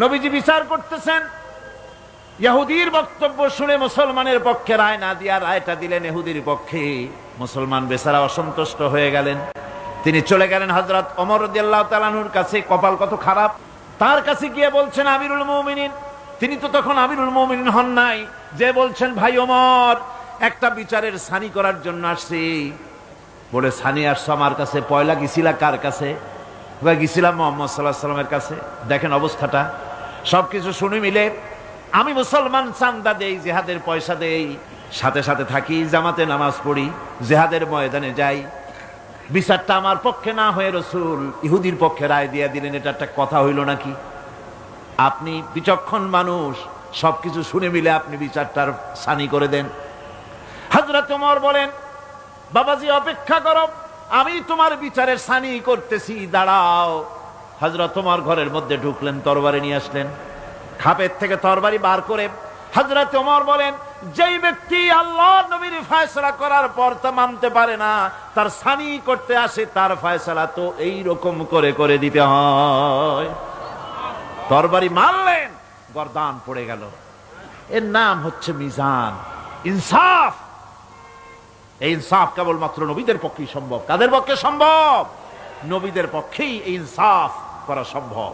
নবীজি বিচার করতেছেন, ইহুদির বক্তব্য শুনে মুসলমানের পক্ষে রায় না দিয়া রায়টা দিলেন ইহুদির পক্ষে। মুসলমান বেচারা অসন্তুষ্ট হয়ে গেলেন। তিনি চলে গেলেন হযরত ওমর রাদিয়াল্লাহু তাআলা আনহুর কাছে। কপাল কত খারাপ, তার কাছে গিয়ে বলছেন আমিরুল মুমিনিন। তিনি তো তখন আমিরুল মুমিনিন হন নাই, যে বলছেন ভাই ওমর, একটা বিচারের সানি করার জন্য আসছি। বলে সানি আসছো আমার কাছে? পয়লা গেছিলা কার কাছে? গেছিলাম মুহাম্মদ সাল্লাল্লাহু আলাইহি ওয়াসাল্লামের কাছে। দেখেন অবস্থাটা। সবকিছু শুনে মিলে আমি মুসলমান, চান্দা দেই, জিহাদের পয়সা দেই, সাথে সাথে থাকি, জামাতে নামাজ পড়ি, জিহাদের ময়দানে যাই। বিচারটা আমার পক্ষে না হয়ে রাসূল ইহুদির পক্ষে রায় দিয়ে দিলেন, এটা একটা কথা হইল নাকি? আপনি বিচক্ষণ মানুষ, সবকিছু শুনে মিলে আপনি বিচারটার সানি করে দেন। হযরত ওমর বলেন, বাবাজি অপেক্ষা করো, আমি তোমার বিচারের সানি করতেছি, দাঁড়াও। হযরত ওমর ঘরের মধ্যে ঢুকলেন, তরবারি নিয়ে আসলেন। খাপের থেকে তরবারি বার করে হযরত ওমর বলেন, যেই ব্যক্তি আল্লাহর নবীর ফয়সালা করার পর তা মানতে পারে না, তার সানি করতে আসে, তার ফয়সালা তো এই রকম করে করে দিতে হয়। তরবারি মারলেন, গর্দান পড়ে গেল। এর নাম হচ্ছে মিজান, ইনসাফ। এই ইনসাফ কেবলমাত্র নবীদের পক্ষেই সম্ভব। কাদের পক্ষে সম্ভব? নবীদের পক্ষেই এই ইনসাফ করা সম্ভব।